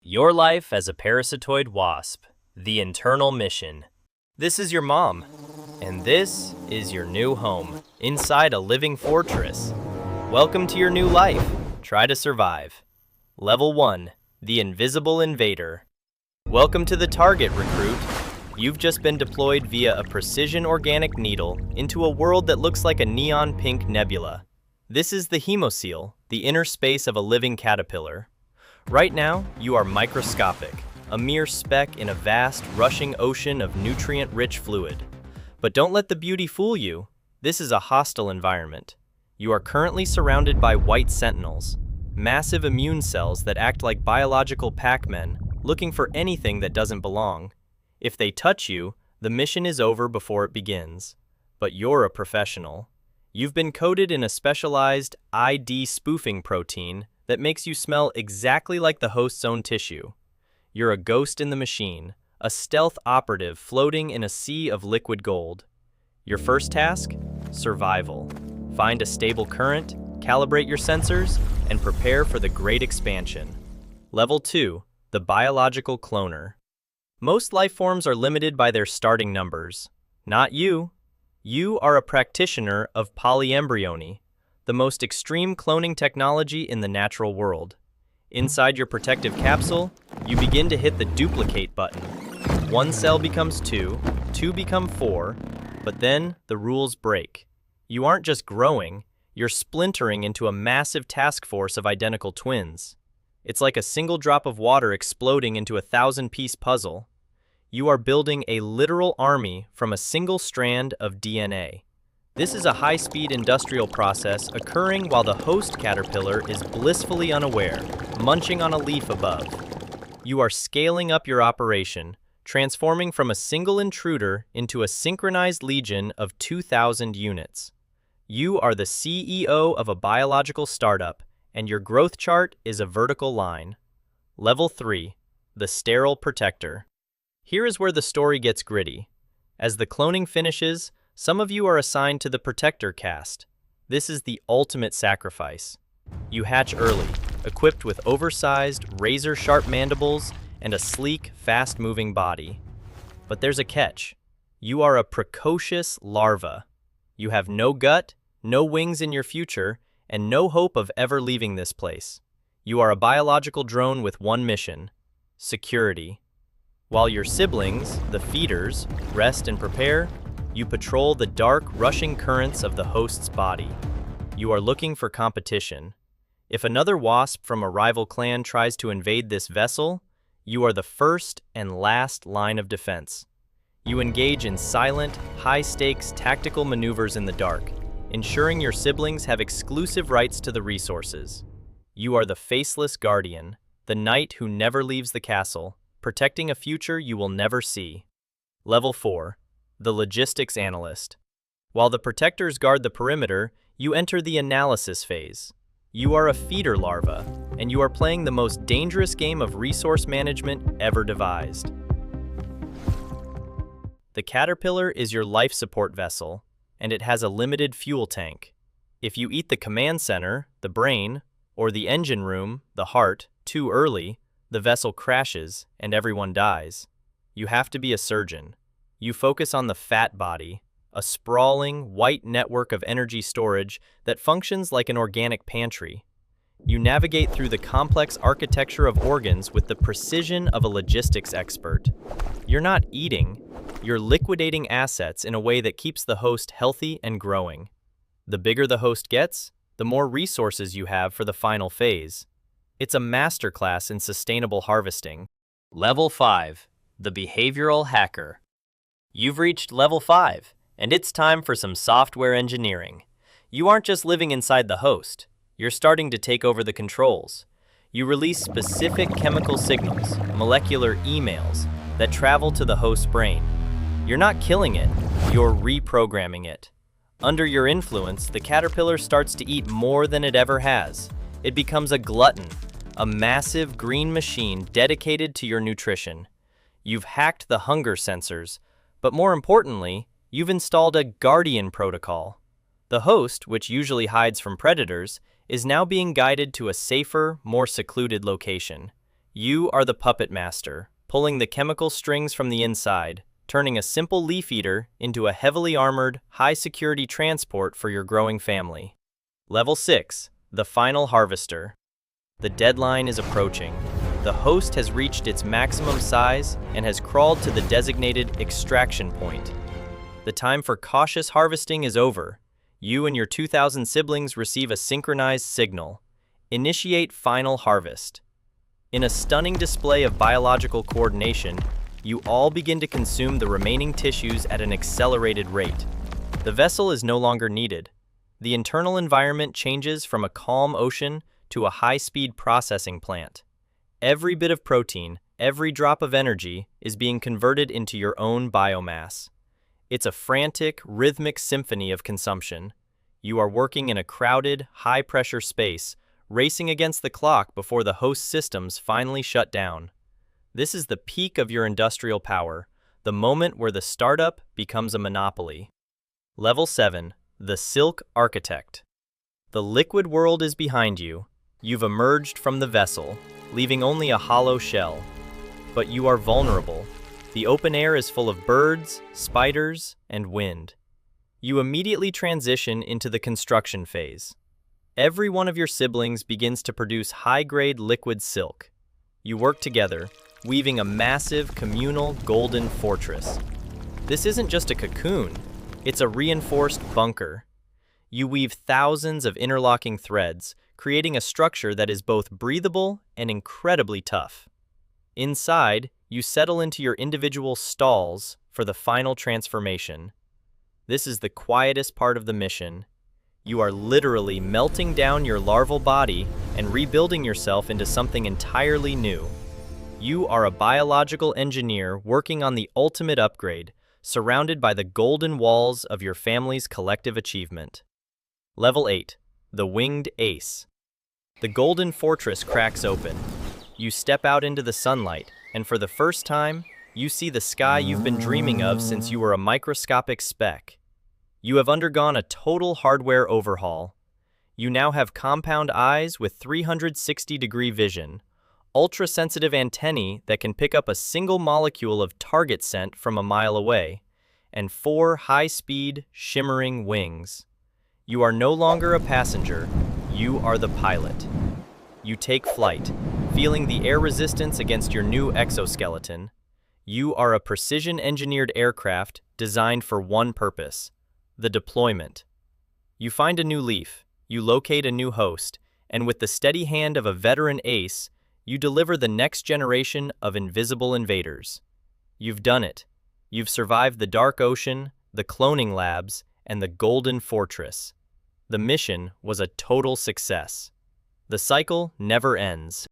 Your life as a parasitoid wasp, the internal mission. This is your mom, and this is your new home, inside a living fortress. Welcome to your new life. Try to survive. Level 1, the invisible invader. Welcome to the target, recruit. You've just been deployed via a precision organic needle into a world that looks like a neon pink nebula. This is the hemocoel, the inner space of a living caterpillar. Right now, you are microscopic, a mere speck in a vast, rushing ocean of nutrient-rich fluid. But don't let the beauty fool you. This is a hostile environment. You are currently surrounded by white sentinels, massive immune cells that act like biological Pac-Men, looking for anything that doesn't belong. If they touch you, the mission is over before it begins. But you're a professional. You've been coated in a specialized ID spoofing protein that makes you smell exactly like the host's own tissue. You're a ghost in the machine, a stealth operative floating in a sea of liquid gold. Your first task? Survival. Find a stable current, calibrate your sensors, and prepare for the great expansion. Level 2, the biological cloner. Most life forms are limited by their starting numbers. Not you. You are a practitioner of polyembryony, the most extreme cloning technology in the natural world. Inside your protective capsule, you begin to hit the duplicate button. One cell becomes two become four, but then the rules break. You aren't just growing, you're splintering into a massive task force of identical twins. It's like a single drop of water exploding into a 1,000-piece puzzle. You are building a literal army from a single strand of DNA. This is a high-speed industrial process occurring while the host caterpillar is blissfully unaware, munching on a leaf above. You are scaling up your operation, transforming from a single intruder into a synchronized legion of 2,000 units. You are the CEO of a biological startup, and your growth chart is a vertical line. Level 3, the sterile protector. Here is where the story gets gritty. As the cloning finishes, some of you are assigned to the protector caste. This is the ultimate sacrifice. You hatch early, equipped with oversized, razor-sharp mandibles and a sleek, fast-moving body. But there's a catch. You are a precocious larva. You have no gut, no wings in your future, and no hope of ever leaving this place. You are a biological drone with one mission: security. While your siblings, the feeders, rest and prepare, you patrol the dark, rushing currents of the host's body. You are looking for competition. If another wasp from a rival clan tries to invade this vessel, you are the first and last line of defense. You engage in silent, high-stakes tactical maneuvers in the dark, ensuring your siblings have exclusive rights to the resources. You are the faceless guardian, the knight who never leaves the castle, protecting a future you will never see. Level 4, the logistics analyst. While the protectors guard the perimeter, you enter the analysis phase. You are a feeder larva, and you are playing the most dangerous game of resource management ever devised. The caterpillar is your life support vessel, and it has a limited fuel tank. If you eat the command center, the brain, or the engine room, the heart, too early, the vessel crashes and everyone dies. You have to be a surgeon. You focus on the fat body, a sprawling, white network of energy storage that functions like an organic pantry. You navigate through the complex architecture of organs with the precision of a logistics expert. You're not eating, you're liquidating assets in a way that keeps the host healthy and growing. The bigger the host gets, the more resources you have for the final phase. It's a masterclass in sustainable harvesting. Level 5, the behavioral hacker. You've reached level 5, and it's time for some software engineering. You aren't just living inside the host. You're starting to take over the controls. You release specific chemical signals, molecular emails, that travel to the host's brain. You're not killing it, you're reprogramming it. Under your influence, the caterpillar starts to eat more than it ever has. It becomes a glutton, a massive green machine dedicated to your nutrition. You've hacked the hunger sensors, but more importantly, you've installed a guardian protocol. The host, which usually hides from predators, is now being guided to a safer, more secluded location. You are the puppet master, pulling the chemical strings from the inside, turning a simple leaf eater into a heavily armored, high-security transport for your growing family. Level 6. The Final Harvester. The deadline is approaching. The host has reached its maximum size and has crawled to the designated extraction point. The time for cautious harvesting is over. You and your 2,000 siblings receive a synchronized signal. Initiate final harvest. In a stunning display of biological coordination, you all begin to consume the remaining tissues at an accelerated rate. The vessel is no longer needed. The internal environment changes from a calm ocean to a high-speed processing plant. Every bit of protein, every drop of energy is being converted into your own biomass. It's a frantic, rhythmic symphony of consumption. You are working in a crowded, high-pressure space, racing against the clock before the host systems finally shut down. This is the peak of your industrial power, the moment where the startup becomes a monopoly. Level 7. The Silk Architect. The liquid world is behind you. You've emerged from the vessel, leaving only a hollow shell. But you are vulnerable. The open air is full of birds, spiders, and wind. You immediately transition into the construction phase. Every one of your siblings begins to produce high-grade liquid silk. You work together, weaving a massive communal golden fortress. This isn't just a cocoon, it's a reinforced bunker. You weave thousands of interlocking threads, creating a structure that is both breathable and incredibly tough. Inside, you settle into your individual stalls for the final transformation. This is the quietest part of the mission. You are literally melting down your larval body and rebuilding yourself into something entirely new. You are a biological engineer working on the ultimate upgrade, surrounded by the golden walls of your family's collective achievement. Level 8. The Winged Ace. The golden fortress cracks open. You step out into the sunlight, and for the first time, you see the sky you've been dreaming of since you were a microscopic speck. You have undergone a total hardware overhaul. You now have compound eyes with 360-degree vision, ultra-sensitive antennae that can pick up a single molecule of target scent from a mile away, and 4 high-speed, shimmering wings. You are no longer a passenger, you are the pilot. You take flight, feeling the air resistance against your new exoskeleton. You are a precision-engineered aircraft designed for one purpose: the deployment. You find a new leaf, you locate a new host, and with the steady hand of a veteran ace, you deliver the next generation of invisible invaders. You've done it. You've survived the dark ocean, the cloning labs, and the golden fortress. The mission was a total success. The cycle never ends.